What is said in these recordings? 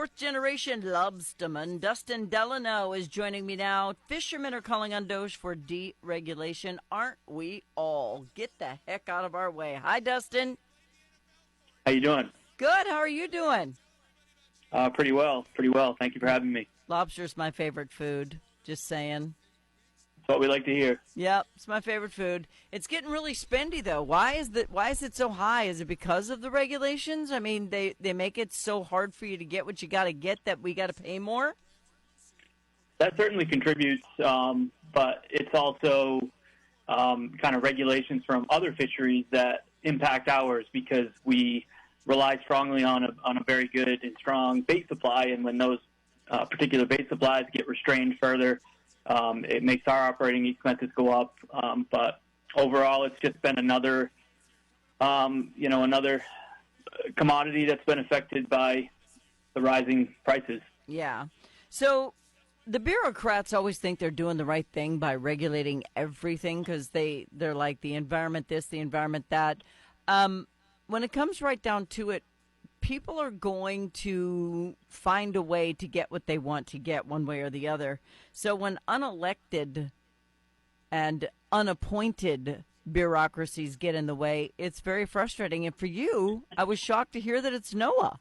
Fourth generation lobsterman Dustin Delano is joining me now. Fishermen are calling on DOGE for deregulation. Aren't we all? Get the heck out of our way. Hi, Dustin. How you doing? Good. How are you doing? Pretty well. Pretty well. Thank you for having me. Lobster's my favorite food. Just saying. That's what we like to hear. Yep, it's my favorite food. It's getting really spendy though. Why is it so high? Is it because of the regulations? I mean, they make it so hard for you to get what you got to get that we got to pay more? That certainly contributes, but it's also kind of regulations from other fisheries that impact ours because we rely strongly on a very good and strong bait supply, and when those particular bait supplies get restrained further, it makes our operating expenses go up. But overall, it's just been another commodity that's been affected by the rising prices. Yeah. So the bureaucrats always think they're doing the right thing by regulating everything because they're like the environment this, the environment that. When it comes right down to it, people are going to find a way to get what they want to get one way or the other. So when unelected and unappointed bureaucracies get in the way, it's very frustrating. And for you, I was shocked to hear that it's NOAA.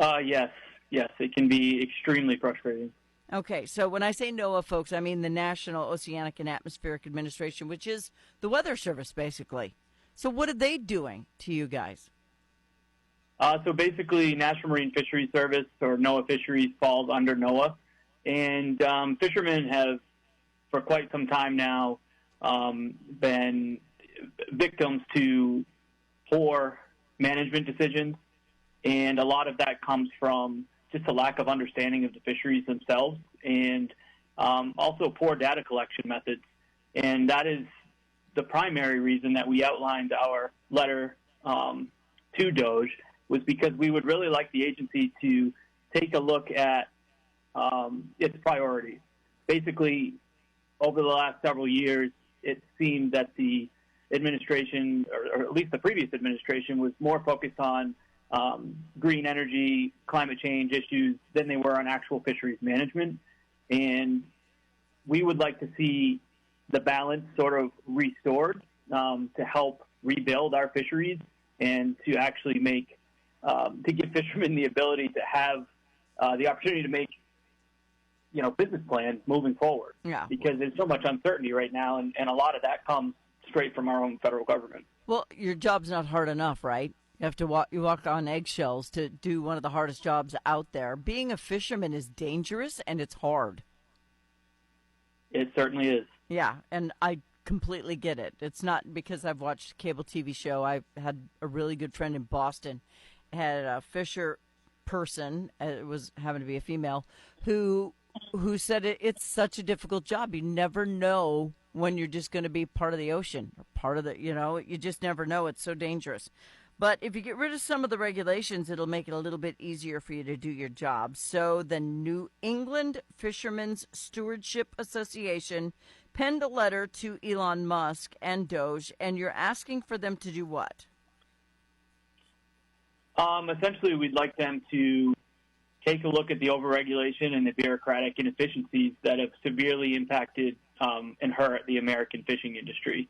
Yes, it can be extremely frustrating. Okay, so when I say NOAA, folks, I mean the National Oceanic and Atmospheric Administration, which is the Weather Service, basically. So what are they doing to you guys? So basically, National Marine Fisheries Service, or NOAA Fisheries, falls under NOAA. And fishermen have, for quite some time now, been victims to poor management decisions. And a lot of that comes from just a lack of understanding of the fisheries themselves and also poor data collection methods. And that is the primary reason that we outlined our letter to DOGE, was because we would really like the agency to take a look at its priorities. Basically, over the last several years, it seemed that the administration, or at least the previous administration, was more focused on green energy, climate change issues than they were on actual fisheries management. And we would like to see the balance sort of restored to help rebuild our fisheries and to actually make to give fishermen the ability to have the opportunity to make, business plans moving forward. Yeah. Because there's so much uncertainty right now, and a lot of that comes straight from our own federal government. Well, your job's not hard enough, right? You have to walk on eggshells to do one of the hardest jobs out there. Being a fisherman is dangerous and it's hard. It certainly is. Yeah, and I completely get it. It's not because I've watched a cable TV show. I had a really good friend in Boston, had a fisher person, it was happened to be a female, who said it's such a difficult job. You never know when you're just going to be part of the ocean or part of the, you just never know. It's so dangerous. But if you get rid of some of the regulations, it'll make it a little bit easier for you to do your job. So the New England Fishermen's Stewardship Association penned a letter to Elon Musk and DOGE, and you're asking for them to do what? Essentially, we'd like them to take a look at the overregulation and the bureaucratic inefficiencies that have severely impacted and hurt the American fishing industry.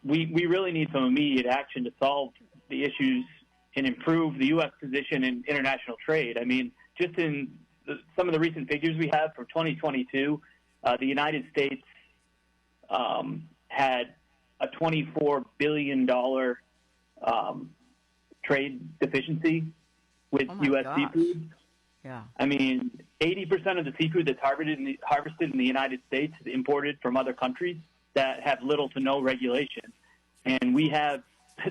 We really need some immediate action to solve the issues and improve the U.S. position in international trade. I mean, just in some of the recent figures we have from 2022, the United States had a $24 billion trade deficiency with U.S. seafood. Yeah. I mean, 80% of the seafood that's harvested in the United States is imported from other countries that have little to no regulation. And we have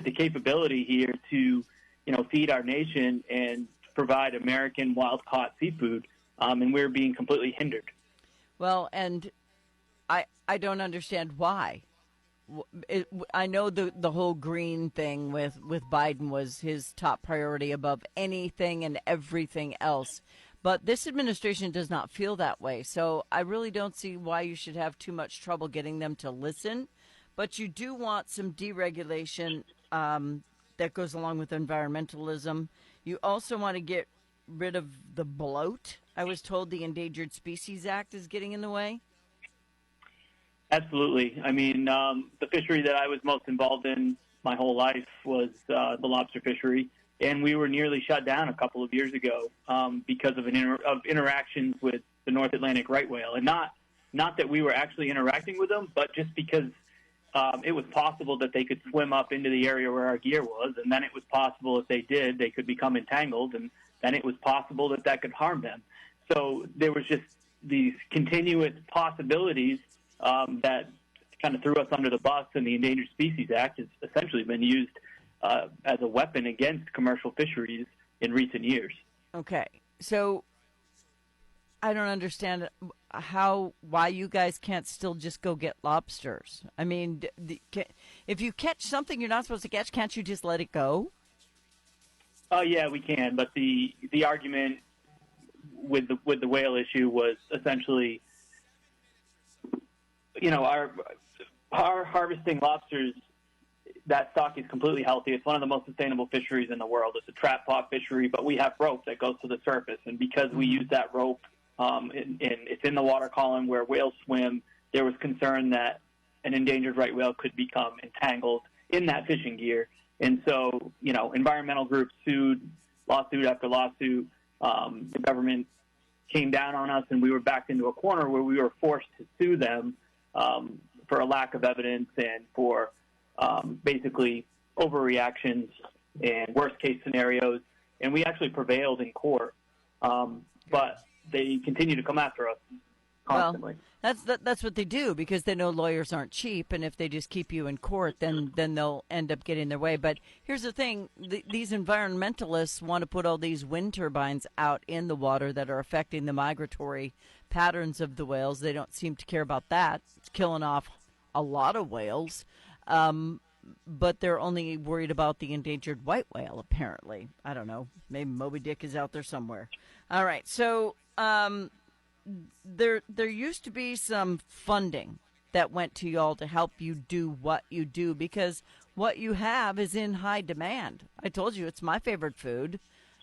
the capability here to, feed our nation and provide American wild-caught seafood, and we're being completely hindered. Well, and I don't understand why. I know the whole green thing with Biden was his top priority above anything and everything else. But this administration does not feel that way. So I really don't see why you should have too much trouble getting them to listen. But you do want some deregulation that goes along with environmentalism. You also want to get rid of the bloat. I was told the Endangered Species Act is getting in the way. Absolutely. I mean, the fishery that I was most involved in my whole life was the lobster fishery, and we were nearly shut down a couple of years ago because of interactions with the North Atlantic right whale, and not that we were actually interacting with them, but just because it was possible that they could swim up into the area where our gear was, and then it was possible if they did, they could become entangled, and then it was possible that that could harm them. So there was just these continuous possibilities that kind of threw us under the bus, and the Endangered Species Act has essentially been used as a weapon against commercial fisheries in recent years. Okay, so I don't understand why you guys can't still just go get lobsters. I mean, if you catch something you're not supposed to catch, can't you just let it go? Oh yeah, we can. But the argument with the whale issue was essentially, our harvesting lobsters, that stock is completely healthy. It's one of the most sustainable fisheries in the world. It's a trap pot fishery, but we have rope that goes to the surface, and because we use that rope, and it's in the water column where whales swim, there was concern that an endangered right whale could become entangled in that fishing gear. And so, environmental groups sued, lawsuit after lawsuit. The government came down on us, and we were backed into a corner where we were forced to sue them for a lack of evidence and for basically overreactions and worst-case scenarios. And we actually prevailed in court, but they continue to come after us constantly. Well, that's what they do, because they know lawyers aren't cheap, and if they just keep you in court, then they'll end up getting their way. But here's the thing. These environmentalists want to put all these wind turbines out in the water that are affecting the migratory patterns of the whales. They don't seem to care about that. It's killing off a lot of whales. But they're only worried about the endangered white whale, apparently. I don't know. Maybe Moby Dick is out there somewhere. All right, so there used to be some funding that went to y'all to help you do what you do, because what you have is in high demand. I told you it's my favorite food.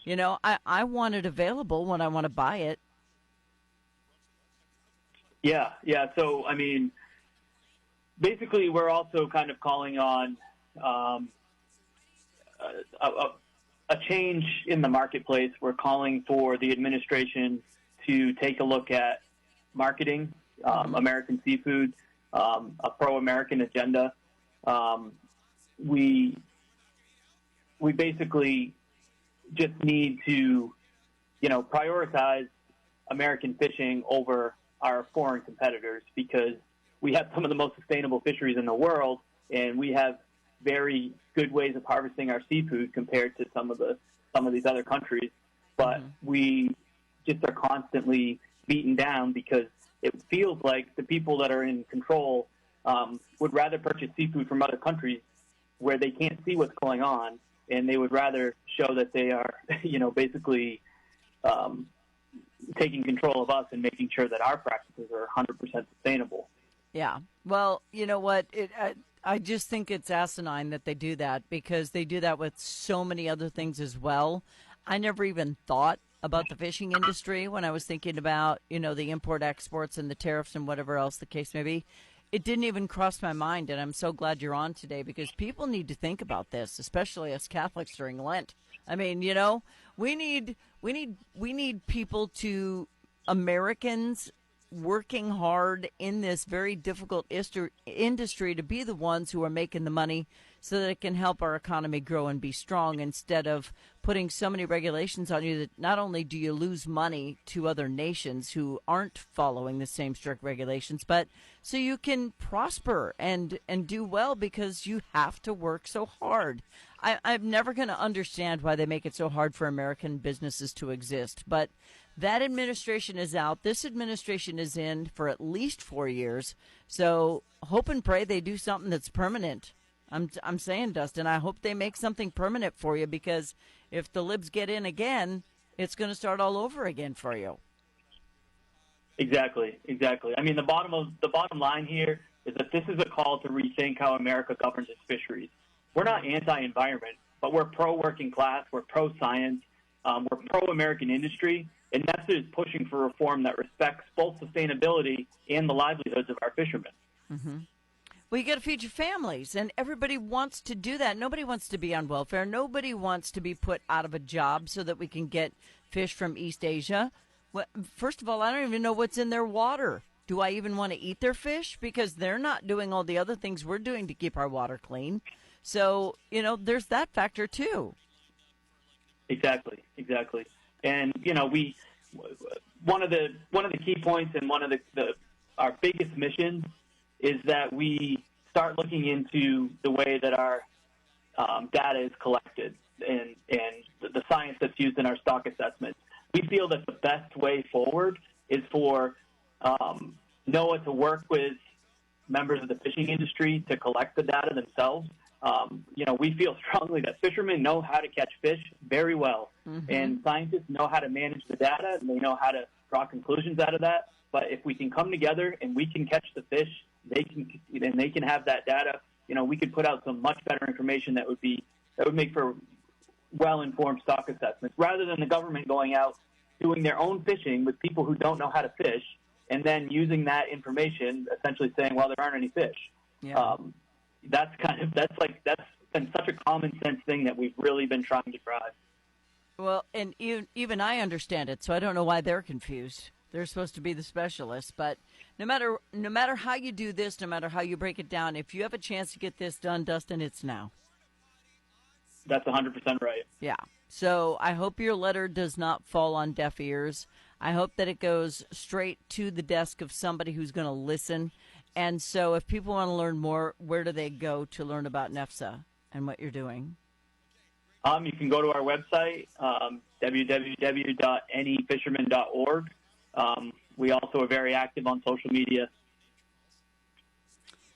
I want it available when I want to buy it. Yeah. So, I mean, basically, we're also kind of calling on a change in the marketplace. We're calling for the administration to take a look at marketing American seafood, a pro-American agenda. We basically just need to, prioritize American fishing over our foreign competitors, because we have some of the most sustainable fisheries in the world, and we have very good ways of harvesting our seafood compared to some of these other countries. But we just are constantly beaten down because it feels like the people that are in control would rather purchase seafood from other countries where they can't see what's going on, and they would rather show that they are, basically taking control of us and making sure that our practices are 100% sustainable. Yeah. Well, you know what? I just think it's asinine that they do that, because they do that with so many other things as well. I never even thought about the fishing industry when I was thinking about, the import exports and the tariffs and whatever else the case may be. It didn't even cross my mind, and I'm so glad you're on today, because people need to think about this, especially us Catholics during Lent. I mean, we need people Americans working hard in this very difficult industry to be the ones who are making the money so that it can help our economy grow and be strong, instead of putting so many regulations on you that not only do you lose money to other nations who aren't following the same strict regulations, but so you can prosper and do well, because you have to work so hard. I'm never going to understand why they make it so hard for American businesses to exist, but that administration is out. This administration is in for at least 4 years. So hope and pray they do something that's permanent. I'm saying, Dustin, I hope they make something permanent for you, because if the libs get in again, it's going to start all over again for you. Exactly. I mean, the bottom line here is that this is a call to rethink how America governs its fisheries. We're not anti-environment, but we're pro-working class. We're pro-science. We're pro-American industry, and NEFSA is pushing for reform that respects both sustainability and the livelihoods of our fishermen. Mm-hmm. Well, you got to feed your families, and everybody wants to do that. Nobody wants to be on welfare. Nobody wants to be put out of a job so that we can get fish from East Asia. Well, first of all, I don't even know what's in their water. Do I even want to eat their fish? Because they're not doing all the other things we're doing to keep our water clean. So, there's that factor too. Exactly. And, one of the key points and one of our biggest missions is that we start looking into the way that our data is collected and the science that's used in our stock assessments. We feel that the best way forward is for NOAA to work with members of the fishing industry to collect the data themselves. We feel strongly that fishermen know how to catch fish very well, mm-hmm. and scientists know how to manage the data, and they know how to draw conclusions out of that. But if we can come together and we can catch the fish, they can have that data. We could put out some much better information that would make for well-informed stock assessments, rather than the government going out doing their own fishing with people who don't know how to fish, and then using that information essentially saying, well, there aren't any fish. Yeah. That's been such a common sense thing that we've really been trying to drive. Well, and even I understand it, so I don't know why they're confused. They're supposed to be the specialists, but no matter how you do this, no matter how you break it down, if you have a chance to get this done, Dustin, it's now. That's 100% right. Yeah. So I hope your letter does not fall on deaf ears. I hope that it goes straight to the desk of somebody who's going to listen. And so if people want to learn more, where do they go to learn about NEFSA and what you're doing? You can go to our website, www.anyfisherman.org. We also are very active on social media.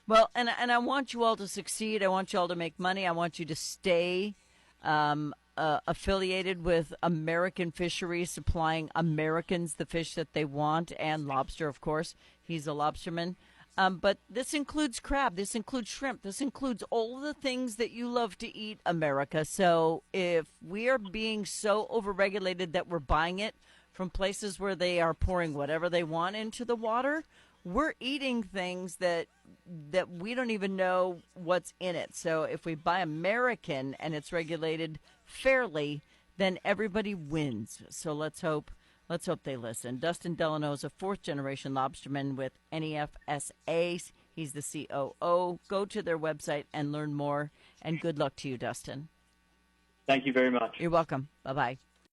Well, and I want you all to succeed. I want you all to make money. I want you to stay affiliated with American fisheries, supplying Americans the fish that they want, and lobster, of course. He's a lobsterman. But this includes crab. This includes shrimp. This includes all the things that you love to eat, America. So if we are being so overregulated that we're buying it from places where they are pouring whatever they want into the water, we're eating things that we don't even know what's in it. So if we buy American and it's regulated fairly, then everybody wins. So let's hope they listen. Dustin Delano is a fourth-generation lobsterman with NEFSA. He's the COO. Go to their website and learn more. And good luck to you, Dustin. Thank you very much. You're welcome. Bye-bye.